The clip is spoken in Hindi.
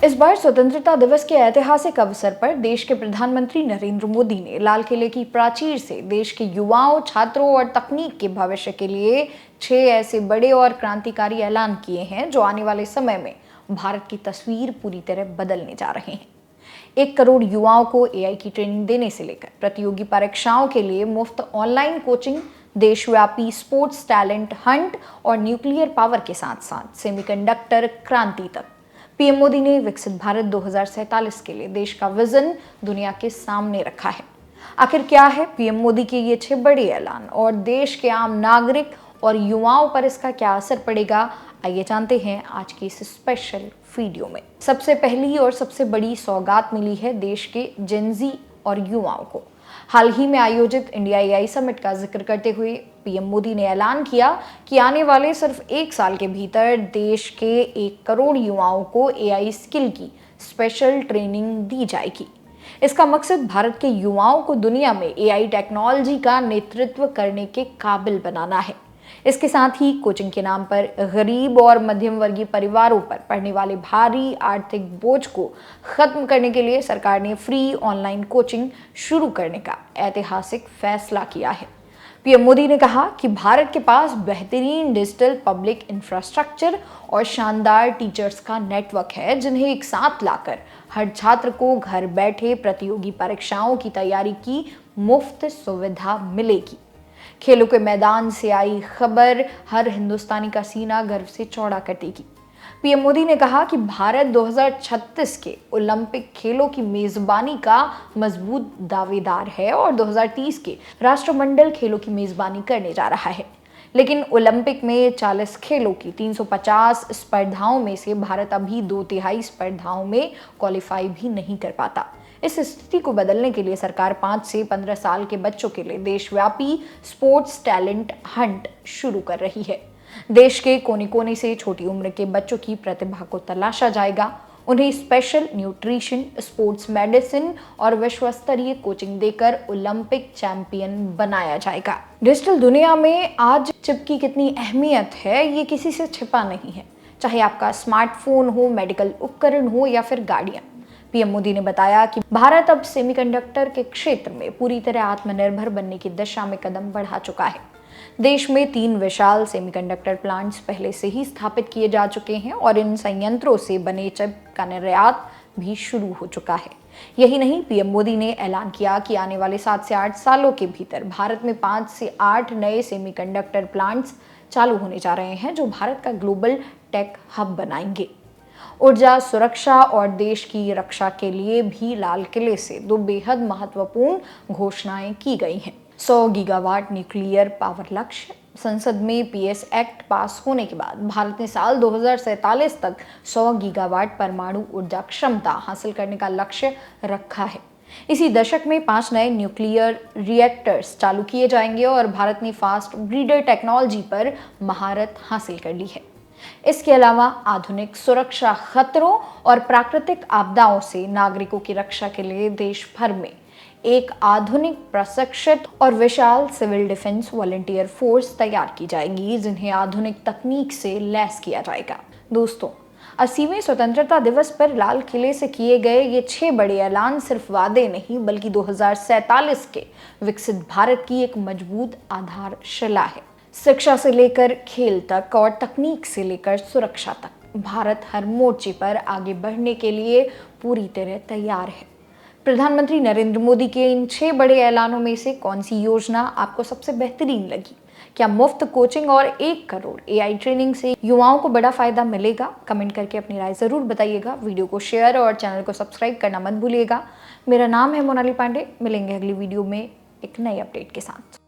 इस बार स्वतंत्रता दिवस के ऐतिहासिक अवसर पर देश के प्रधानमंत्री नरेंद्र मोदी ने लाल किले की प्राचीर से देश के युवाओं, छात्रों और तकनीक के भविष्य के लिए 6 ऐसे बड़े और क्रांतिकारी ऐलान किए हैं जो आने वाले समय में भारत की तस्वीर पूरी तरह बदलने जा रहे हैं। 1 करोड़ युवाओं को एआई की ट्रेनिंग देने से लेकर प्रतियोगी परीक्षाओं के लिए मुफ्त ऑनलाइन कोचिंग, देशव्यापी स्पोर्ट्स टैलेंट हंट और न्यूक्लियर पावर के साथ साथ सेमीकंडक्टर क्रांति तक, पीएम मोदी ने विकसित भारत 2047 के लिए देश का विजन दुनिया के सामने रखा है। आखिर क्या है पीएम मोदी के ये 6 बड़े ऐलान और देश के आम नागरिक और युवाओं पर इसका क्या असर पड़ेगा, आइए जानते हैं आज की इस स्पेशल वीडियो में। सबसे पहली और सबसे बड़ी सौगात मिली है देश के जेनजी और युवाओं को। हाल ही में आयोजित इंडिया एआई समिट का जिक्र करते हुए पीएम मोदी ने ऐलान किया कि आने वाले सिर्फ 1 साल के भीतर देश के 1 करोड़ युवाओं को एआई स्किल की स्पेशल ट्रेनिंग दी जाएगी। इसका मकसद भारत के युवाओं को दुनिया में एआई टेक्नोलॉजी का नेतृत्व करने के काबिल बनाना है। इसके साथ ही कोचिंग के नाम पर गरीब और मध्यम वर्गीय परिवारों पर पड़ने वाले भारी आर्थिक बोझ को खत्म करने के लिए सरकार ने फ्री ऑनलाइन कोचिंग शुरू करने का ऐतिहासिक फैसला किया है। पीएम मोदी ने कहा कि भारत के पास बेहतरीन डिजिटल पब्लिक इंफ्रास्ट्रक्चर और शानदार टीचर्स का नेटवर्क है, जिन्हें एक साथ लाकर हर छात्र को घर बैठे प्रतियोगी परीक्षाओं की तैयारी की मुफ्त सुविधा मिलेगी। खेलों के मैदान से आई खबर हर हिंदुस्तानी का सीना गर्व से चौड़ा कर देगी। पीएम मोदी ने कहा कि भारत 2036 के ओलंपिक खेलों की मेजबानी का मजबूत दावेदार है और 2030 के राष्ट्रमंडल खेलों की मेजबानी करने जा रहा है। लेकिन ओलंपिक में 40 खेलों की 350 स्पर्धाओं में से भारत अभी 2/3 स्पर्धाओं में क्वालिफाई भी नहीं कर पाता। इस स्थिति को बदलने के लिए सरकार 5 से 15 साल के बच्चों के लिए देशव्यापी स्पोर्ट्स टैलेंट हंट शुरू कर रही है। देश के कोने कोने से छोटी उम्र के बच्चों की प्रतिभा को तलाशा जाएगा, उन्हें स्पेशल न्यूट्रिशन, स्पोर्ट्स मेडिसिन और विश्व स्तरीय कोचिंग देकर ओलंपिक चैंपियन बनाया जाएगा। डिजिटल दुनिया में आज चिप की कितनी अहमियत है ये किसी से छिपा नहीं है, चाहे आपका स्मार्टफोन हो, मेडिकल उपकरण हो या फिर गाड़ियां। पीएम मोदी ने बताया कि भारत अब सेमीकंडक्टर के क्षेत्र में पूरी तरह आत्मनिर्भर बनने की दिशा में कदम बढ़ा चुका है। देश में 3 विशाल सेमीकंडक्टर प्लांट्स पहले से ही स्थापित किए जा चुके हैं और इन संयंत्रों से बने चिप का निर्यात भी शुरू हो चुका है। यही नहीं, पीएम मोदी ने ऐलान किया कि आने वाले 7 से 8 सालों के भीतर भारत में 5 से 8 नए सेमीकंडक्टर प्लांट्स चालू होने जा रहे हैं जो भारत का ग्लोबल टेक हब बनाएंगे। ऊर्जा सुरक्षा और देश की रक्षा के लिए भी लाल किले से 2 बेहद महत्वपूर्ण घोषणाएं की गई हैं। 100 गीगावाट न्यूक्लियर पावर लक्ष्य। संसद में पीएस एक्ट पास होने के बाद भारत ने साल 2047 तक 100 गीगावाट परमाणु ऊर्जा क्षमता हासिल करने का लक्ष्य रखा है। इसी दशक में 5 नए न्यूक्लियर रिएक्टर्स चालू किए जाएंगे और भारत ने फास्ट ब्रीडर टेक्नोलॉजी पर महारत हासिल कर ली है। इसके अलावा आधुनिक सुरक्षा खतरों और प्राकृतिक आपदाओं से नागरिकों की रक्षा के लिए देश भर में एक आधुनिक प्रशिक्षित और विशाल सिविल डिफेंस वॉलंटियर फोर्स तैयार की जाएगी, जिन्हें आधुनिक तकनीक से लैस किया जाएगा। दोस्तों, 80वें स्वतंत्रता दिवस पर लाल किले से किए गए ये 6 बड़े ऐलान सिर्फ वादे नहीं बल्कि 2047 के विकसित भारत की एक मजबूत आधारशिला है। शिक्षा से लेकर खेल तक और तकनीक से लेकर सुरक्षा तक भारत हर मोर्चे पर आगे बढ़ने के लिए पूरी तरह तैयार है। प्रधानमंत्री नरेंद्र मोदी के इन 6 बड़े ऐलानों में से कौन सी योजना आपको सबसे बेहतरीन लगी? क्या मुफ्त कोचिंग और 1 करोड़ एआई ट्रेनिंग से युवाओं को बड़ा फायदा मिलेगा? कमेंट करके अपनी राय जरूर बताइएगा। वीडियो को शेयर और चैनल को सब्सक्राइब करना मत भूलिएगा। मेरा नाम है मोनाली पांडे। मिलेंगे अगली वीडियो में एक नई अपडेट के साथ।